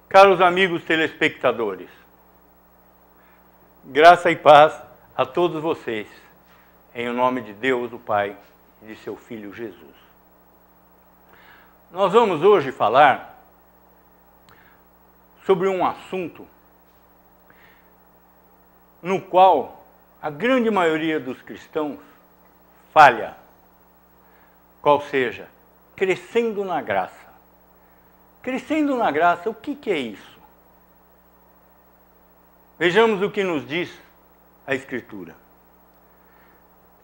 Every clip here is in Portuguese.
Caros amigos telespectadores, graça e paz a todos vocês, em nome de Deus, o Pai, e de seu Filho Jesus. Nós vamos hoje falar sobre um assunto no qual a grande maioria dos cristãos falha, qual seja, crescendo na graça. Crescendo na graça, o que é isso? Vejamos o que nos diz a Escritura.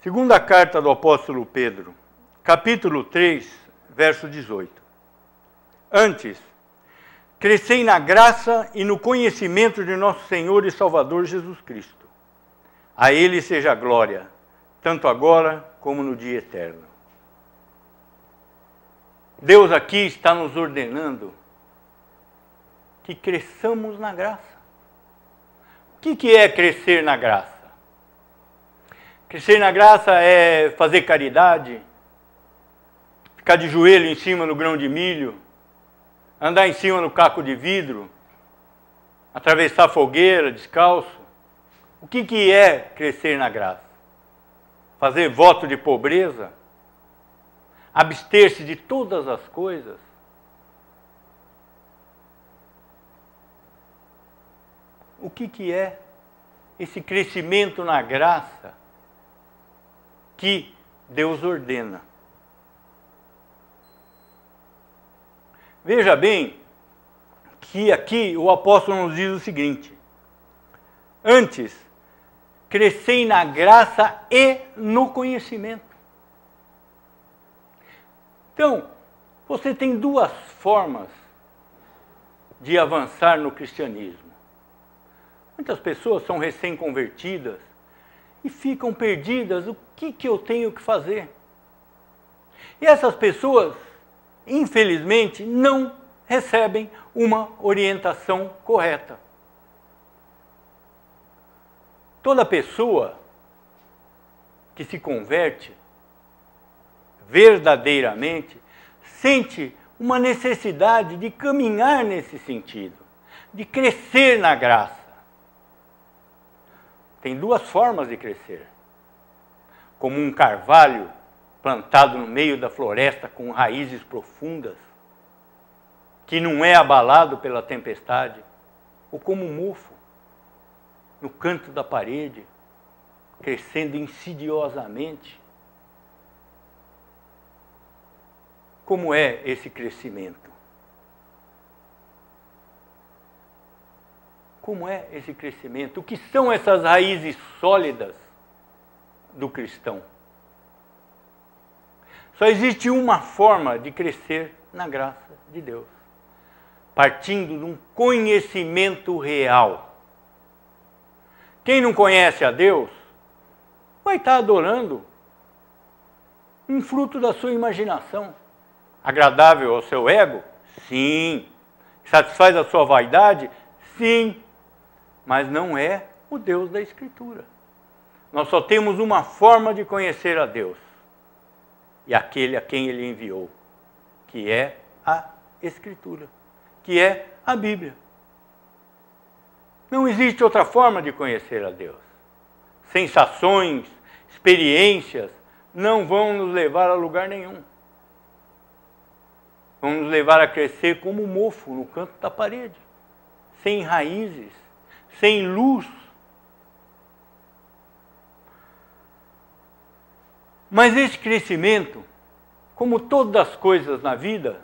Segunda carta do apóstolo Pedro, capítulo 3, verso 18. Antes, crescei na graça e no conhecimento de nosso Senhor e Salvador Jesus Cristo. A Ele seja a glória, tanto agora como no dia eterno. Deus aqui está nos ordenando que cresçamos na graça. O que é crescer na graça? Crescer na graça é fazer caridade, ficar de joelho em cima do grão de milho, andar em cima do caco de vidro, atravessar a fogueira descalço. O que é crescer na graça? Fazer voto de pobreza? Abster-se de todas as coisas? O que é esse crescimento na graça que Deus ordena? Veja bem que aqui o apóstolo nos diz o seguinte: antes, crescei na graça e no conhecimento. Então, você tem duas formas de avançar no cristianismo. Muitas pessoas são recém-convertidas e ficam perdidas. O que eu tenho que fazer? E essas pessoas, infelizmente, não recebem uma orientação correta. Toda pessoa que se converte verdadeiramente sente uma necessidade de caminhar nesse sentido, de crescer na graça. Tem duas formas de crescer. Como um carvalho plantado no meio da floresta com raízes profundas, que não é abalado pela tempestade, ou como um mofo no canto da parede, crescendo insidiosamente. Como é esse crescimento? Como é esse crescimento? O que são essas raízes sólidas do cristão? Só existe uma forma de crescer na graça de Deus, partindo de um conhecimento real. Quem não conhece a Deus vai estar adorando um fruto da sua imaginação. Agradável ao seu ego? Sim. Satisfaz a sua vaidade? Sim. Mas não é o Deus da Escritura. Nós só temos uma forma de conhecer a Deus, e aquele a quem Ele enviou, que é a Escritura, que é a Bíblia. Não existe outra forma de conhecer a Deus. Sensações, experiências não vão nos levar a lugar nenhum. Vão nos levar a crescer como um mofo no canto da parede, sem raízes, sem luz. Mas esse crescimento, como todas as coisas na vida,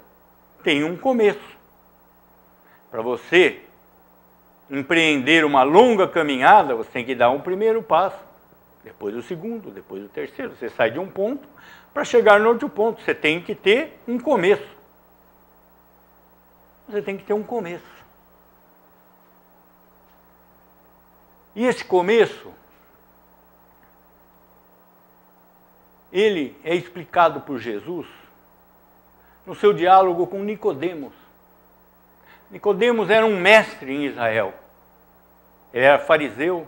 tem um começo. Para você empreender uma longa caminhada, você tem que dar um primeiro passo, depois o segundo, depois o terceiro. Você sai de um ponto para chegar no outro ponto. Você tem que ter um começo. Você tem que ter um começo. E esse começo, ele é explicado por Jesus no seu diálogo com Nicodemos. Nicodemos era um mestre em Israel. Ele era fariseu,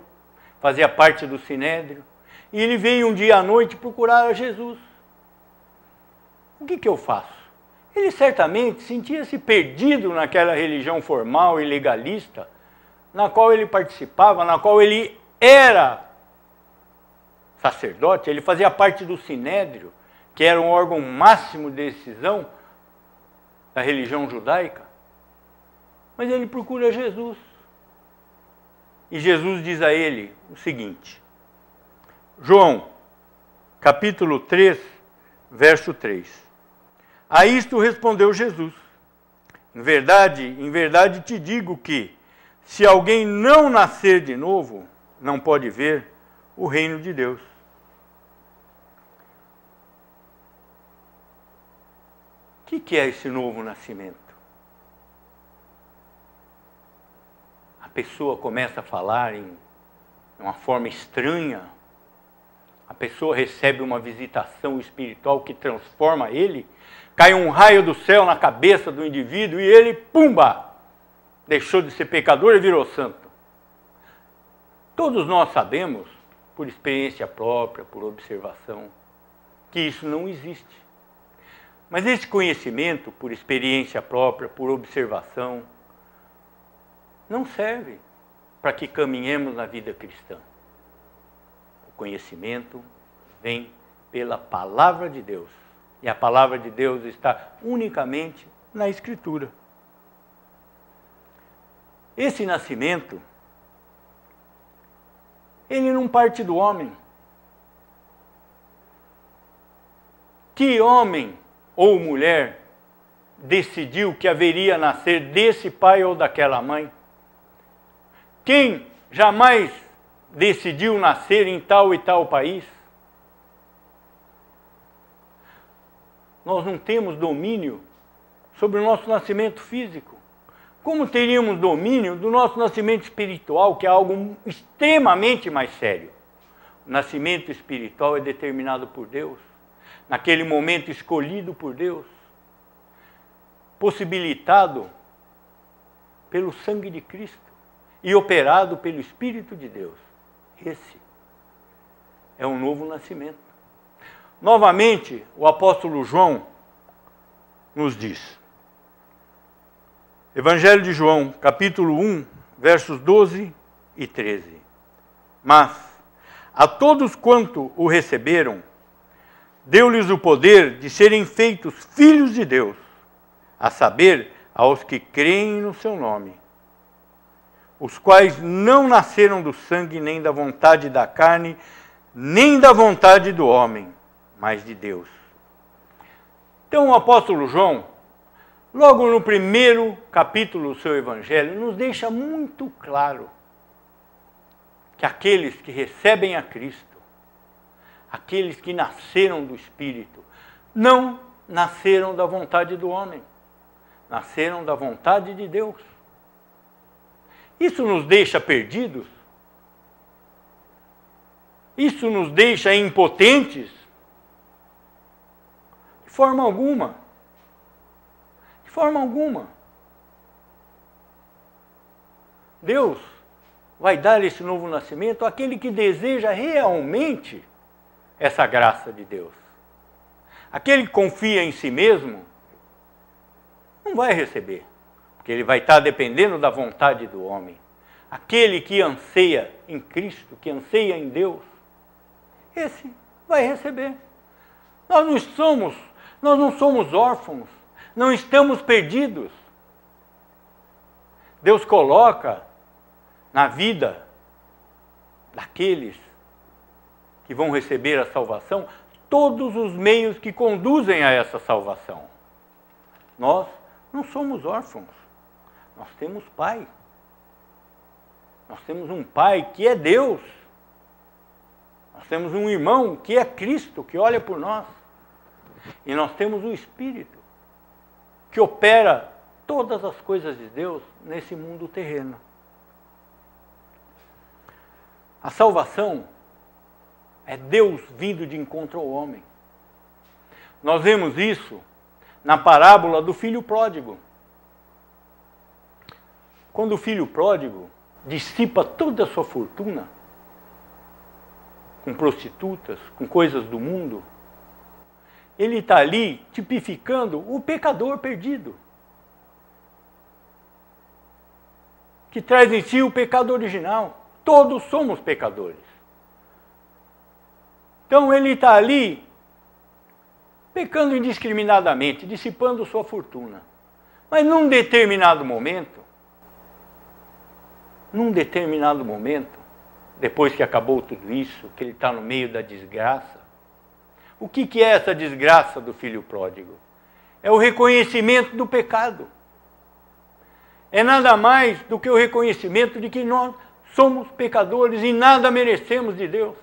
fazia parte do Sinédrio, e ele veio um dia à noite procurar a Jesus. O que eu faço? ele certamente sentia-se perdido naquela religião formal e legalista, na qual ele participava, na qual ele era sacerdote, ele fazia parte do Sinédrio, que era um órgão máximo de decisão da religião judaica. Mas ele procura Jesus. E Jesus diz a ele o seguinte, João, capítulo 3, verso 3. A isto respondeu Jesus, em verdade te digo que, se alguém não nascer de novo, não pode ver o reino de Deus. O que é esse novo nascimento? A pessoa começa a falar em uma forma estranha, a pessoa recebe uma visitação espiritual que transforma ele, cai um raio do céu na cabeça do indivíduo e ele, pumba, deixou de ser pecador e virou santo. Todos nós sabemos, por experiência própria, por observação, que isso não existe. Mas esse conhecimento, por experiência própria, por observação, não serve para que caminhemos na vida cristã. O conhecimento vem pela palavra de Deus. E a palavra de Deus está unicamente na Escritura. Esse nascimento, ele não parte do homem. Que homem ou mulher decidiu que haveria nascer desse pai ou daquela mãe? Quem jamais decidiu nascer em tal e tal país? Nós não temos domínio sobre o nosso nascimento físico. Como teríamos domínio do nosso nascimento espiritual, que é algo extremamente mais sério? O nascimento espiritual é determinado por Deus, naquele momento escolhido por Deus, possibilitado pelo sangue de Cristo e operado pelo Espírito de Deus. Esse é um novo nascimento. Novamente, o apóstolo João nos diz, Evangelho de João, capítulo 1, versos 12 e 13. Mas, a todos quanto o receberam, deu-lhes o poder de serem feitos filhos de Deus, a saber, aos que creem no seu nome, os quais não nasceram do sangue, nem da vontade da carne, nem da vontade do homem, mas de Deus. Então o apóstolo João, logo no primeiro capítulo do seu evangelho, nos deixa muito claro que aqueles que recebem a Cristo, aqueles que nasceram do Espírito, não nasceram da vontade do homem, nasceram da vontade de Deus. Isso nos deixa perdidos? Isso nos deixa impotentes? De forma alguma. De forma alguma. Deus vai dar esse novo nascimento àquele que deseja realmente essa graça de Deus. Aquele que confia em si mesmo não vai receber, porque ele vai estar dependendo da vontade do homem. Aquele que anseia em Cristo, que anseia em Deus, esse vai receber. Nós não somos órfãos, não estamos perdidos. Deus coloca na vida daqueles que vão receber a salvação todos os meios que conduzem a essa salvação. Nós não somos órfãos, nós temos Pai. Nós temos um Pai que é Deus. Nós temos um irmão que é Cristo, que olha por nós. E nós temos o Espírito, que opera todas as coisas de Deus nesse mundo terreno. A salvação é Deus vindo de encontro ao homem. Nós vemos isso na parábola do filho pródigo. Quando o filho pródigo dissipa toda a sua fortuna com prostitutas, com coisas do mundo, ele está ali tipificando o pecador perdido, que traz em si o pecado original. Todos somos pecadores. Então ele está ali pecando indiscriminadamente, dissipando sua fortuna. Mas num determinado momento, depois que acabou tudo isso, que ele está no meio da desgraça, o que é essa desgraça do filho pródigo? É o reconhecimento do pecado. É nada mais do que o reconhecimento de que nós somos pecadores e nada merecemos de Deus.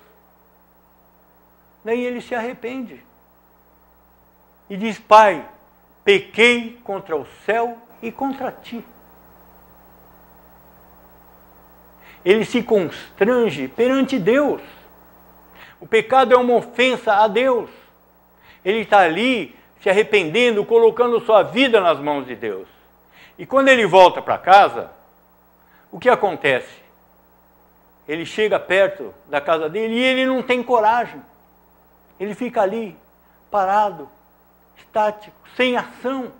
Daí ele se arrepende e diz: Pai, pequei contra o céu e contra ti. Ele se constrange perante Deus. O pecado é uma ofensa a Deus. Ele está ali se arrependendo, colocando sua vida nas mãos de Deus. E quando ele volta para casa, o que acontece? Ele chega perto da casa dele e ele não tem coragem. Ele fica ali, parado, estático, sem ação.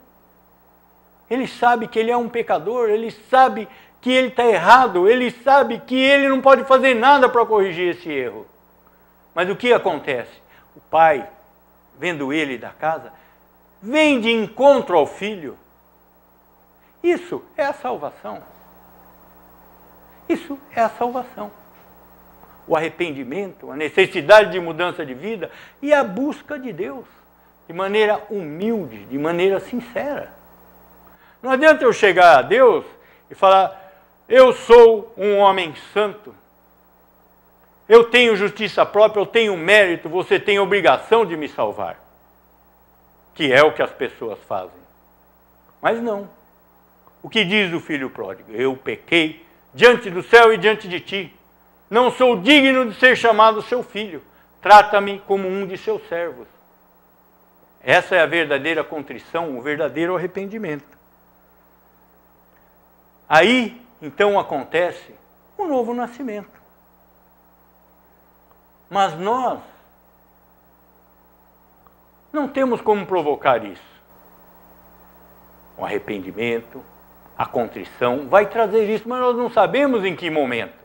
Ele sabe que ele é um pecador, ele sabe que ele está errado, ele sabe que ele não pode fazer nada para corrigir esse erro. Mas o que acontece? O pai, vendo ele da casa, vem de encontro ao filho. Isso é a salvação. Isso é a salvação. O arrependimento, a necessidade de mudança de vida e a busca de Deus, de maneira humilde, de maneira sincera. Não adianta eu chegar a Deus e falar: eu sou um homem santo, eu tenho justiça própria, eu tenho mérito, você tem obrigação de me salvar. Que é o que as pessoas fazem. Mas não. O que diz o filho pródigo? Eu pequei diante do céu e diante de ti. Não sou digno de ser chamado seu filho. Trata-me como um de seus servos. Essa é a verdadeira contrição, o verdadeiro arrependimento. Aí, então, acontece o novo nascimento. Mas nós não temos como provocar isso. O arrependimento, a contrição vai trazer isso, mas nós não sabemos em que momento.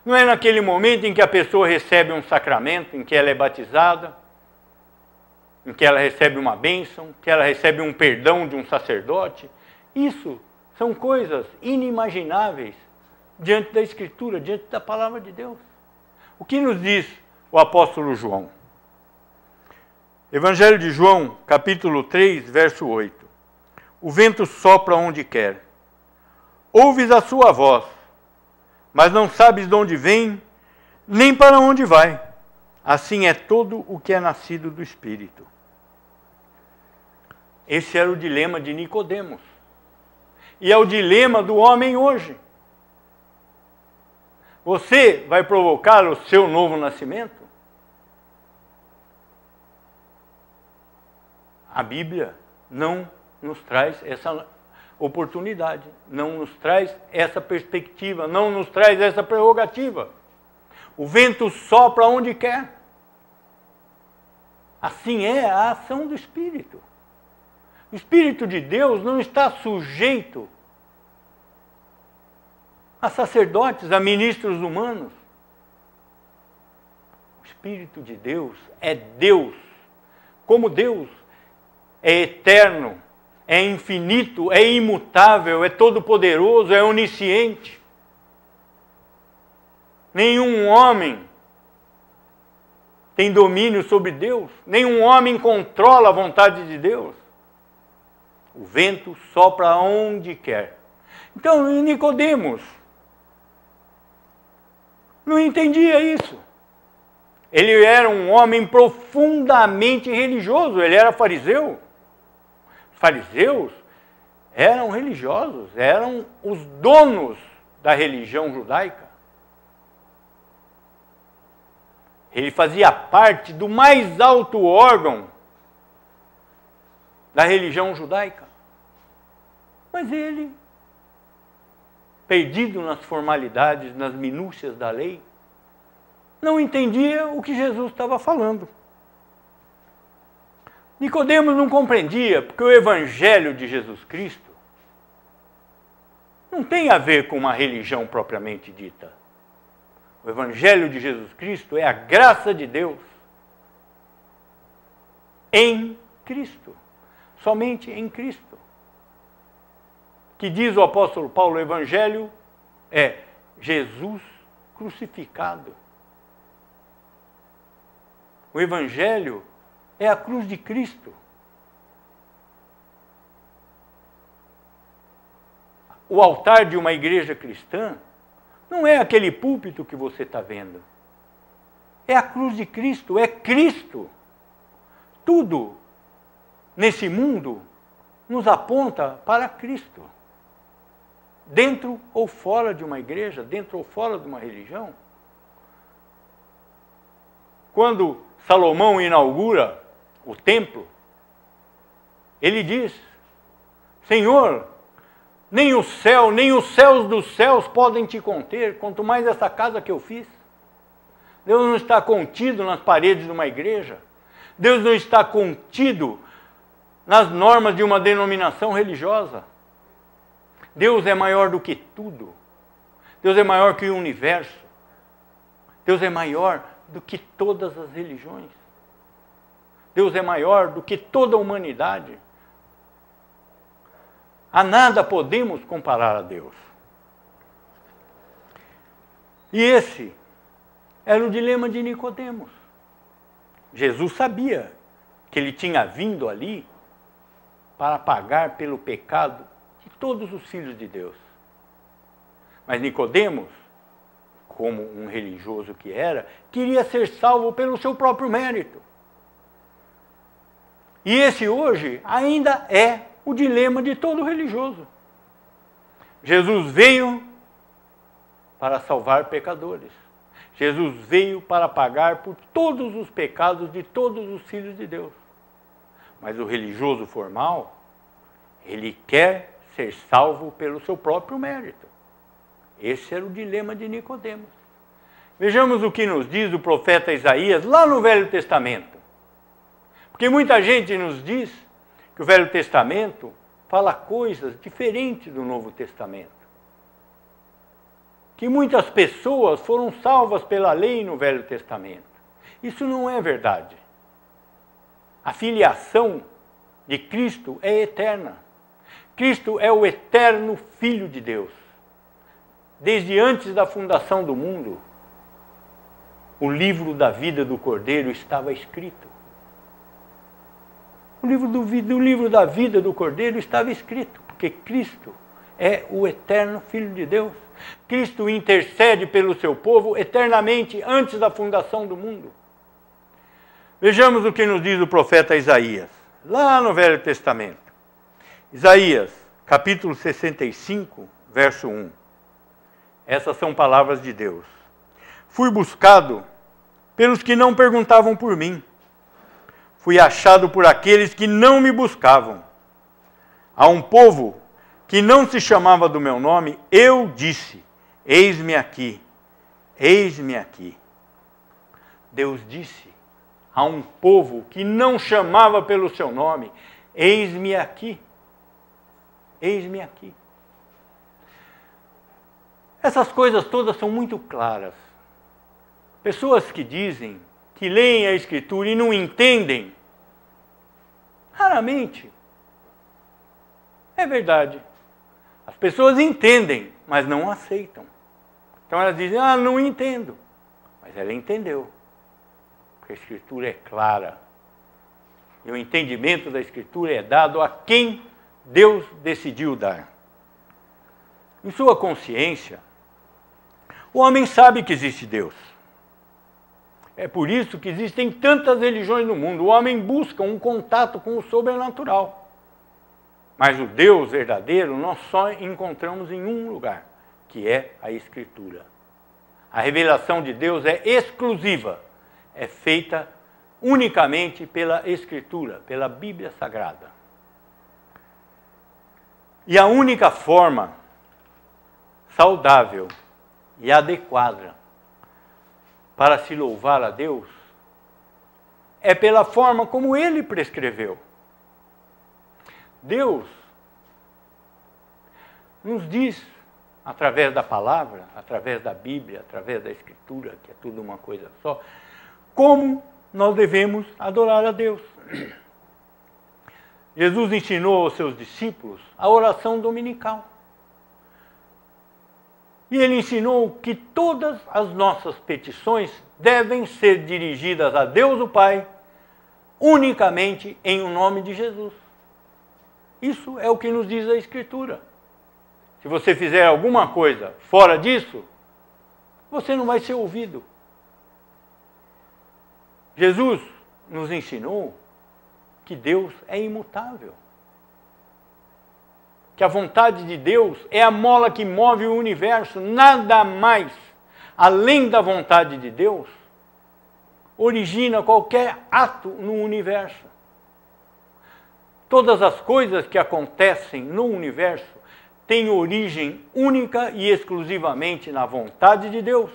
Não é naquele momento em que a pessoa recebe um sacramento, em que ela é batizada, em que ela recebe uma bênção, que ela recebe um perdão de um sacerdote. Isso são coisas inimagináveis diante da Escritura, diante da palavra de Deus. O que nos diz o apóstolo João? Evangelho de João, capítulo 3, verso 8. O vento sopra onde quer. Ouves a sua voz, mas não sabes de onde vem, nem para onde vai. Assim é todo o que é nascido do Espírito. Esse era o dilema de Nicodemos. E é o dilema do homem hoje. Você vai provocar o seu novo nascimento? A Bíblia não nos traz essa oportunidade, não nos traz essa perspectiva, não nos traz essa prerrogativa. O vento sopra onde quer. Assim é a ação do Espírito. O Espírito de Deus não está sujeito a sacerdotes, a ministros humanos. O Espírito de Deus é Deus. Como Deus é eterno, é infinito, é imutável, é todo-poderoso, é onisciente. Nenhum homem tem domínio sobre Deus, nenhum homem controla a vontade de Deus. O vento sopra onde quer. Então, Nicodemos não entendia isso. Ele era um homem profundamente religioso, ele era fariseu. Os fariseus eram religiosos, eram os donos da religião judaica. Ele fazia parte do mais alto órgão da religião judaica. Mas ele, perdido nas formalidades, nas minúcias da lei, não entendia o que Jesus estava falando. Nicodemos não compreendia, porque o Evangelho de Jesus Cristo não tem a ver com uma religião propriamente dita. O Evangelho de Jesus Cristo é a graça de Deus em Cristo, somente em Cristo. Que diz o apóstolo Paulo, o Evangelho é Jesus crucificado. O Evangelho é a cruz de Cristo. O altar de uma igreja cristã não é aquele púlpito que você está vendo. É a cruz de Cristo, é Cristo. Tudo nesse mundo nos aponta para Cristo. Dentro ou fora de uma igreja, dentro ou fora de uma religião. Quando Salomão inaugura o templo, ele diz: Senhor, nem o céu, nem os céus dos céus podem te conter, quanto mais essa casa que eu fiz. Deus não está contido nas paredes de uma igreja. Deus não está contido nas normas de uma denominação religiosa. Deus é maior do que tudo. Deus é maior que o universo. Deus é maior do que todas as religiões. Deus é maior do que toda a humanidade. A nada podemos comparar a Deus. E esse era o dilema de Nicodemos. Jesus sabia que ele tinha vindo ali para pagar pelo pecado de todos os filhos de Deus. Mas Nicodemos, como um religioso que era, queria ser salvo pelo seu próprio mérito. E esse hoje ainda é o dilema de todo religioso. Jesus veio para salvar pecadores. Jesus veio para pagar por todos os pecados de todos os filhos de Deus. Mas o religioso formal, ele quer ser salvo pelo seu próprio mérito. Esse era o dilema de Nicodemos. Vejamos o que nos diz o profeta Isaías lá no Velho Testamento. Porque muita gente nos diz que o Velho Testamento fala coisas diferentes do Novo Testamento. Que muitas pessoas foram salvas pela lei no Velho Testamento. Isso não é verdade. A filiação de Cristo é eterna. Cristo é o eterno Filho de Deus. Desde antes da fundação do mundo, o livro da vida do Cordeiro estava escrito. O livro da vida do Cordeiro estava escrito, porque Cristo é o eterno Filho de Deus. Cristo intercede pelo seu povo eternamente antes da fundação do mundo. Vejamos o que nos diz o profeta Isaías, lá no Velho Testamento. Isaías, capítulo 65, verso 1. Essas são palavras de Deus. Fui buscado pelos que não perguntavam por mim. Fui achado por aqueles que não me buscavam. A um povo que não se chamava do meu nome, eu disse: eis-me aqui, eis-me aqui. Deus disse a um povo que não chamava pelo seu nome: eis-me aqui, eis-me aqui. Essas coisas todas são muito claras. Pessoas que dizem que leem a Escritura e não entendem, raramente. É verdade. As pessoas entendem, mas não aceitam. Então elas dizem: não entendo. Mas ela entendeu. Porque a Escritura é clara. E o entendimento da Escritura é dado a quem Deus decidiu dar. Em sua consciência, o homem sabe que existe Deus. É por isso que existem tantas religiões no mundo. O homem busca um contato com o sobrenatural. Mas o Deus verdadeiro nós só encontramos em um lugar, que é a Escritura. A revelação de Deus é exclusiva, é feita unicamente pela Escritura, pela Bíblia Sagrada. E a única forma saudável e adequada para se louvar a Deus é pela forma como Ele prescreveu. Deus nos diz, através da palavra, através da Bíblia, através da Escritura, que é tudo uma coisa só, como nós devemos adorar a Deus. Jesus ensinou aos seus discípulos a oração dominical. E ele ensinou que todas as nossas petições devem ser dirigidas a Deus o Pai, unicamente em nome de Jesus. Isso é o que nos diz a Escritura. Se você fizer alguma coisa fora disso, você não vai ser ouvido. Jesus nos ensinou que Deus é imutável. Que a vontade de Deus é a mola que move o universo, nada mais, além da vontade de Deus, origina qualquer ato no universo. Todas as coisas que acontecem no universo têm origem única e exclusivamente na vontade de Deus.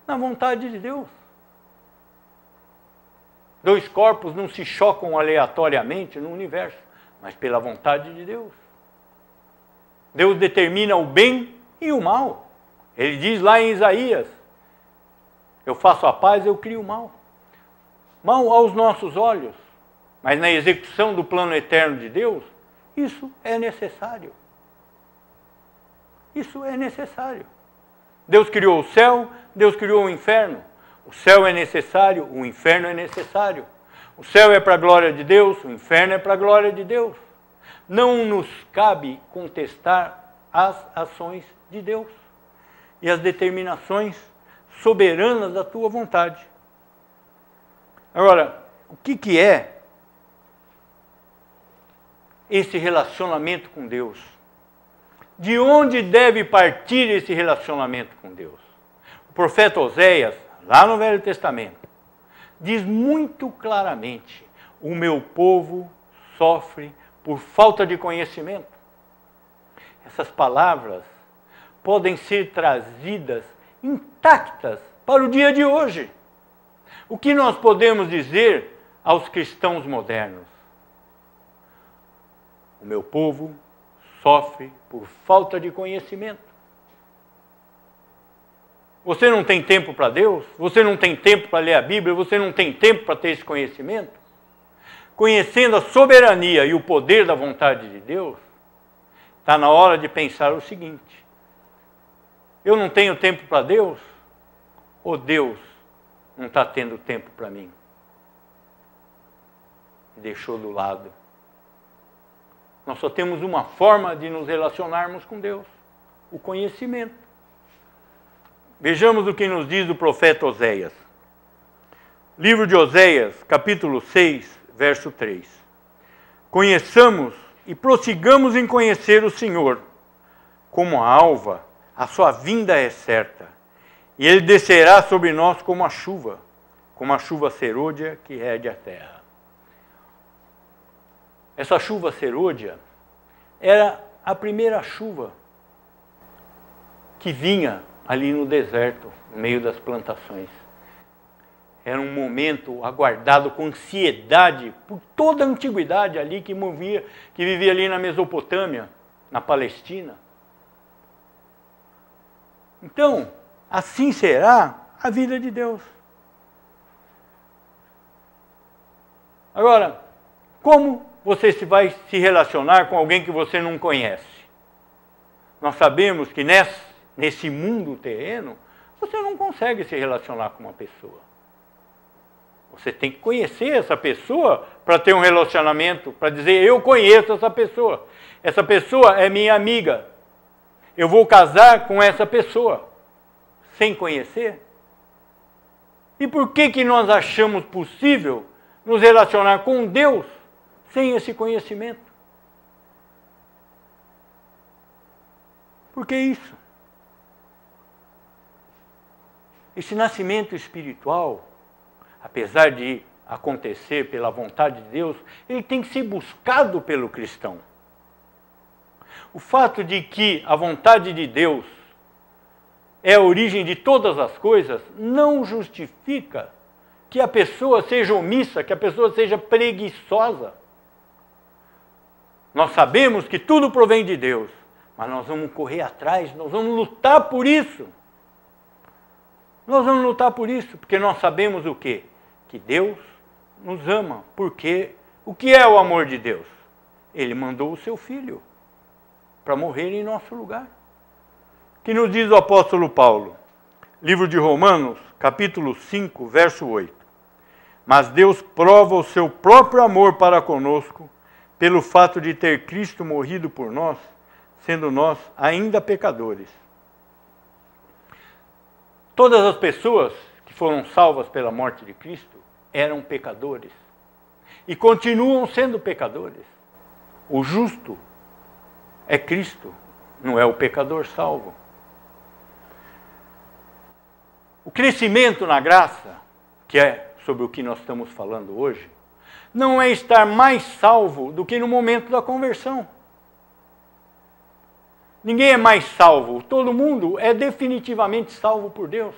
Na vontade de Deus. Dois corpos não se chocam aleatoriamente no universo, mas pela vontade de Deus. Deus determina o bem e o mal. Ele diz lá em Isaías, eu faço a paz, eu crio o mal. Mal aos nossos olhos, mas na execução do plano eterno de Deus, isso é necessário. Isso é necessário. Deus criou o céu, Deus criou o inferno. O céu é necessário, o inferno é necessário. O céu é para a glória de Deus, o inferno é para a glória de Deus. Não nos cabe contestar as ações de Deus e as determinações soberanas da tua vontade. Agora, o que é esse relacionamento com Deus? De onde deve partir esse relacionamento com Deus? O profeta Oséias, lá no Velho Testamento, diz muito claramente, o meu povo sofre por falta de conhecimento. Essas palavras podem ser trazidas intactas para o dia de hoje. O que nós podemos dizer aos cristãos modernos? O meu povo sofre por falta de conhecimento. Você não tem tempo para Deus? Você não tem tempo para ler a Bíblia? Você não tem tempo para ter esse conhecimento? Conhecendo a soberania e o poder da vontade de Deus, está na hora de pensar o seguinte: eu não tenho tempo para Deus? Ou Deus não está tendo tempo para mim? Deixou do lado. Nós só temos uma forma de nos relacionarmos com Deus: o conhecimento. Vejamos o que nos diz o profeta Oséias. Livro de Oséias, capítulo 6, verso 3. Conheçamos e prossigamos em conhecer o Senhor. Como a alva, a sua vinda é certa, e ele descerá sobre nós como a chuva serôdia que rege a terra. Essa chuva serôdia era a primeira chuva que vinha ali no deserto, no meio das plantações. Era um momento aguardado com ansiedade por toda a antiguidade ali que vivia ali na Mesopotâmia, na Palestina. Então, assim será a vida de Deus. Agora, como você vai se relacionar com alguém que você não conhece? Nós sabemos que nesse mundo terreno, você não consegue se relacionar com uma pessoa. Você tem que conhecer essa pessoa para ter um relacionamento, para dizer, eu conheço essa pessoa. Essa pessoa é minha amiga. Eu vou casar com essa pessoa. Sem conhecer? E por que nós achamos possível nos relacionar com Deus sem esse conhecimento? Por que isso? Esse nascimento espiritual, apesar de acontecer pela vontade de Deus, ele tem que ser buscado pelo cristão. O fato de que a vontade de Deus é a origem de todas as coisas não justifica que a pessoa seja omissa, que a pessoa seja preguiçosa. Nós sabemos que tudo provém de Deus, mas nós vamos correr atrás, nós vamos lutar por isso. Nós vamos lutar por isso, porque nós sabemos o quê? Que Deus nos ama. Porque o que é o amor de Deus? Ele mandou o seu Filho para morrer em nosso lugar. Que nos diz o apóstolo Paulo, livro de Romanos, capítulo 5, verso 8. Mas Deus prova o seu próprio amor para conosco, pelo fato de ter Cristo morrido por nós, sendo nós ainda pecadores. Todas as pessoas que foram salvas pela morte de Cristo eram pecadores e continuam sendo pecadores. O justo é Cristo, não é o pecador salvo. O crescimento na graça, que é sobre o que nós estamos falando hoje, não é estar mais salvo do que no momento da conversão. Ninguém é mais salvo, todo mundo é definitivamente salvo por Deus.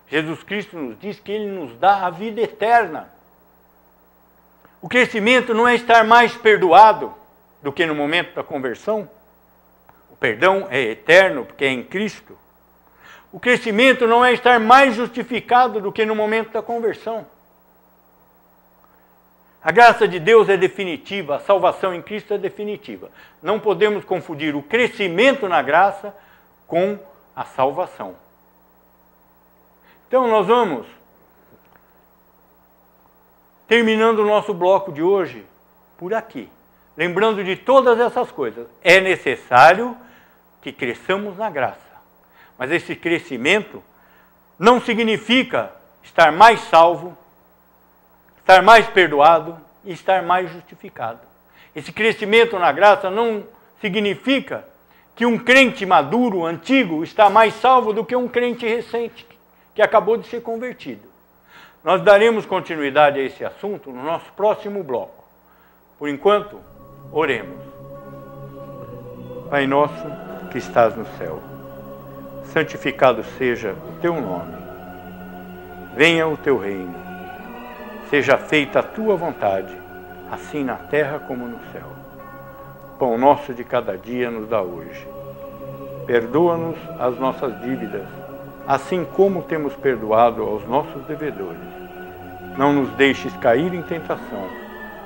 Jesus Cristo nos diz que Ele nos dá a vida eterna. O crescimento não é estar mais perdoado do que no momento da conversão. O perdão é eterno porque é em Cristo. O crescimento não é estar mais justificado do que no momento da conversão. A graça de Deus é definitiva, a salvação em Cristo é definitiva. Não podemos confundir o crescimento na graça com a salvação. Então nós vamos terminando o nosso bloco de hoje por aqui. Lembrando de todas essas coisas. É necessário que cresçamos na graça. Mas esse crescimento não significa estar mais salvo, estar mais perdoado e estar mais justificado. Esse crescimento na graça não significa que um crente maduro, antigo, está mais salvo do que um crente recente, que acabou de ser convertido. Nós daremos continuidade a esse assunto no nosso próximo bloco. Por enquanto, oremos. Pai nosso que estás no céu, santificado seja o teu nome. Venha o teu reino. Seja feita a tua vontade, assim na terra como no céu. O pão nosso de cada dia nos dá hoje. Perdoa-nos as nossas dívidas, assim como temos perdoado aos nossos devedores. Não nos deixes cair em tentação,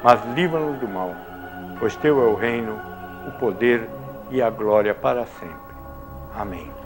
mas livra-nos do mal, pois teu é o reino, o poder e a glória para sempre. Amém.